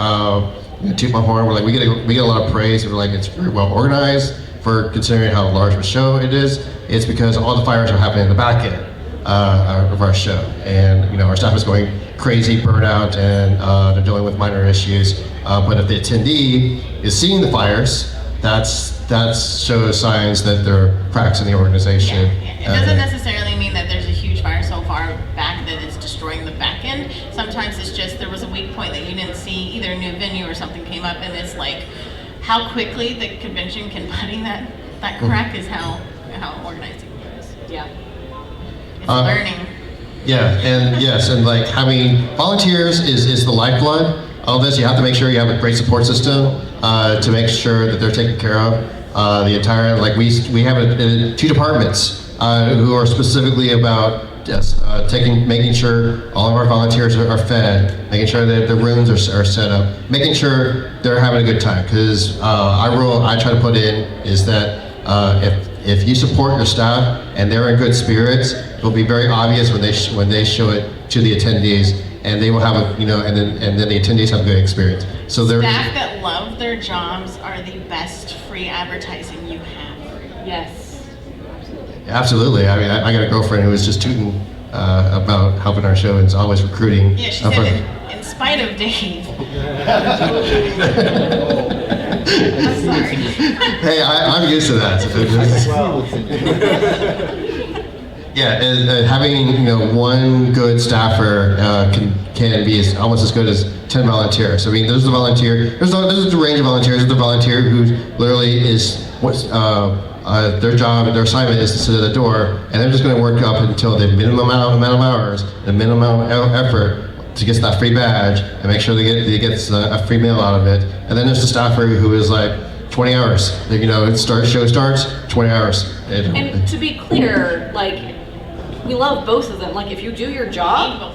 toot my horn, we're like we get a lot of praise. We're like it's very well organized for considering how large of a show it is. It's because all the fires are happening in the back end of our show, and our staff is going crazy, burnout, and they're dealing with minor issues. But if the attendee is seeing the fires, that shows signs that there are cracks in the organization. It doesn't necessarily mean that there's a huge fire so far back that it's destroying the back end. Sometimes it's just there was a weak point that you didn't see, either a new venue or something came up, and it's like how quickly the convention can putty that crack is how organizing it is. Yeah. It's learning. Yeah, and yes, and like having volunteers is the lifeblood. All this, you have to make sure you have a great support system to make sure that they're taken care of. The entire, like we have 2 departments who are specifically about making sure all of our volunteers are fed, making sure that the rooms are set up, making sure they're having a good time. Because our rule I try to put in is that if you support your staff and they're in good spirits, it'll be very obvious when they show it to the attendees, and they will have and then the attendees have a good experience. So they're staff that love their jobs are the best free advertising you have. Yes. Absolutely. I mean, I got a girlfriend who was just tooting about helping our show and is always recruiting. Yeah, she said in spite of Dave. I'm sorry. Hey, I'm used to that. Yeah, and having one good staffer can be almost as good as 10 volunteers. I mean, there's the volunteer. There's a range of volunteers. There's the volunteer who literally is their job, their assignment is to sit at the door, and they're just going to work up until the minimum amount of hours, the minimum effort to get that free badge, and make sure they get a free meal out of it. And then there's the staffer who is like 20 hours. You know, show starts 20 hours. And to be clear, like, we love both of them. Like, if you do your job,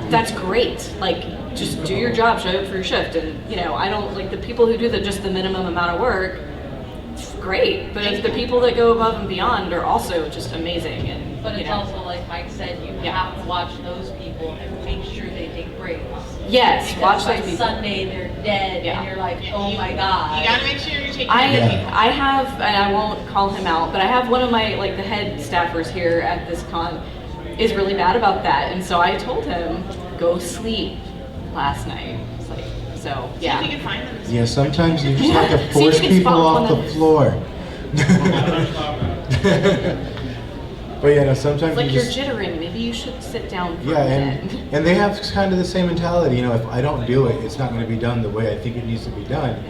that's great. Like, just do your job, show up for your shift. And, you know, I don't, like, the people who do just the minimum amount of work, it's great. But if the people that go above and beyond are also just amazing. And, but it's you know, also, like Mike said, you have to watch those people and make sure they take breaks. Yes, because watch by those people. Sunday they're dead, and you're like, oh my god. You gotta make sure you're taking care of people. I have, and I won't call him out, but I have one of my, like, the head staffers here at this con is really bad about that. And so I told him, go sleep last night. It's like, so, yeah. See if you can find them. Yeah, sometimes you just have to See if force you can people spot off one the of floor. But yeah, no, sometimes It's like you you're just, jittering, maybe you should sit down for yeah, a minute. and they have kind of the same mentality. You know, if I don't do it, it's not going to be done the way I think it needs to be done.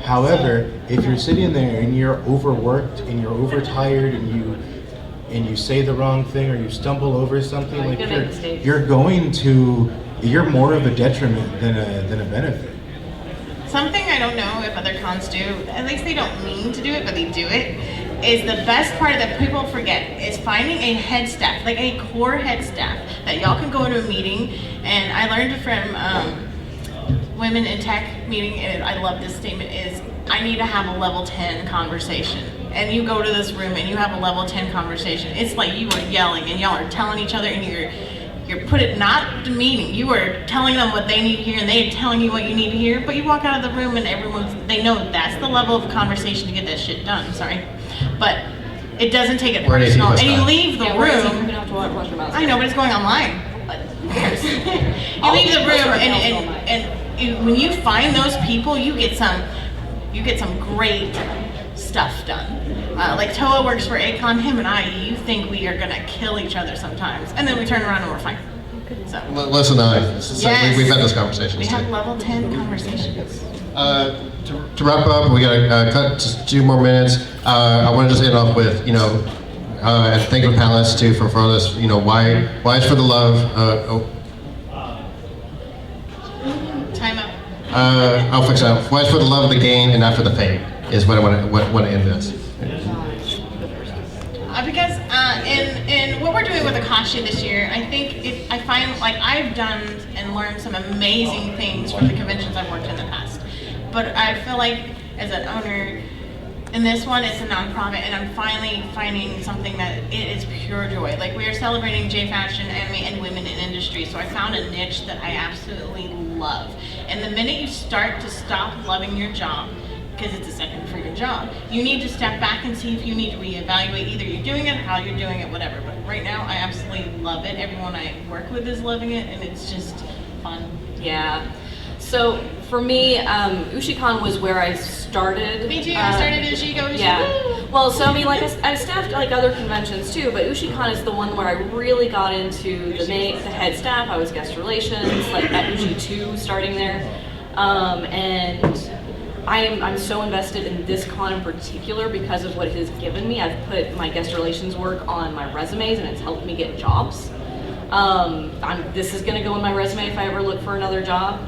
However, if you're sitting there and you're overworked and you're overtired and you say the wrong thing or you stumble over something, like you're more of a detriment than a benefit. Something I don't know if other cons do, at least they don't mean to do it, but they do it, is the best part that people forget is finding a head staff, like a core head staff, that y'all can go to a meeting. And I learned it from Women in Tech meeting, and I love this statement, is I need to have a level 10 conversation. And you go to this room and you have a level 10 conversation. It's like you are yelling and y'all are telling each other, and you're put it not demeaning. You are telling them what they need to hear, and they are telling you what you need to hear. But you walk out of the room and they know that's the level of conversation to get that shit done. Sorry, but it doesn't take it personal. And you leave the room. I know, but it's going online. But who cares? You leave the room, and when you find those people, you get some great stuff done. Like Toa works for Akon, him and I, you think we are gonna kill each other sometimes, and then we turn around and we're fine. So. Listen, Yes. we've had those conversations. We have level 10 conversations. To wrap up, we got to cut just 2 more minutes. I want to just end off with, you know, and thank the panelists too for this. You know, why it's for the love. Time up. I'll fix that. Why it's for the love of the game and not for the fame is what I want to end this. Because in what we're doing with Akashi this year, I think I find like I've done and learned some amazing things from the conventions I've worked in the past. But I feel like as an owner, and this one is a nonprofit, and I'm finally finding something that it is pure joy. Like, we are celebrating J-Fashion, anime, and women in industry, so I found a niche that I absolutely love. And the minute you start to stop loving your job, because it's a second for your job, you need to step back and see if you need to reevaluate either you're doing it, how you're doing it, whatever. But right now, I absolutely love it. Everyone I work with is loving it, and it's just fun. Yeah. So for me, Ushicon was where I started. Me too. I started in Ushicon. Yeah. Well, so I mean, like I staffed like other conventions too, but Ushicon is the one where I really got into the head staff. I was guest relations, like at UG2, starting there, and I'm so invested in this con in particular because of what it has given me. I've put my guest relations work on my resumes, and it's helped me get jobs. This is going to go in my resume if I ever look for another job.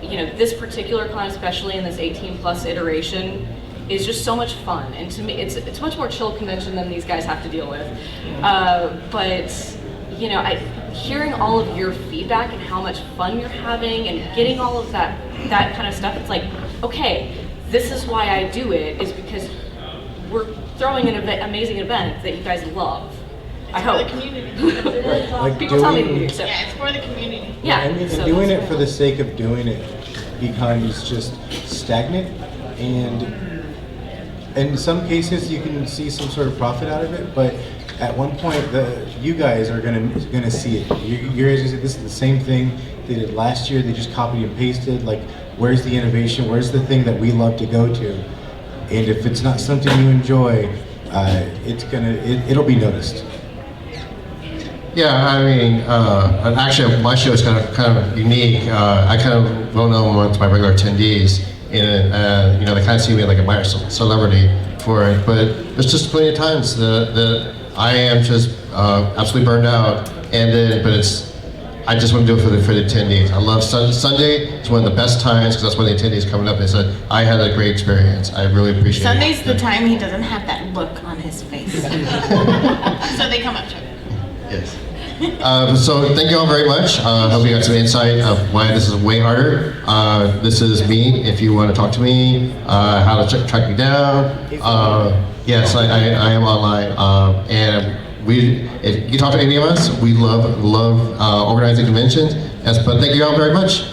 You know, this particular con, especially in this 18+ iteration, is just so much fun. And to me, it's a much more chill convention than these guys have to deal with. But you know, hearing all of your feedback and how much fun you're having and getting all of that kind of stuff, it's like, okay, this is why I do it, is because we're throwing an amazing event that you guys love. I hope. For the community. Like people tell me to do so. Yeah, it's for the community. Yeah. I mean, so doing it for the sake of doing it becomes just stagnant, and in some cases you can see some sort of profit out of it, but at one point you guys are gonna see it. You're guys gonna say this is the same thing they did last year. They just copied and pasted. Like, where's the innovation? Where's the thing that we love to go to? And if it's not something you enjoy, it'll be noticed. Yeah, I mean, actually, my show is kind of unique. I kind of well known amongst my regular attendees, and you know, they kind of see me like a minor celebrity. for it. But there's just plenty of times that I am just absolutely burned out, I just want to do it for the attendees. I love Sunday. It's one of the best times because that's when the attendees coming up. They said, I had a great experience. I really appreciate it. Sunday's the time he doesn't have that look on his face. So they come up to him. Yes. So thank you all very much. Hope you got some insight of why this is way harder. This is me. If you want to talk to me, how to track me down. Yes, I am online. And if you talk to any of us, we love organizing conventions. Yes, but thank you all very much.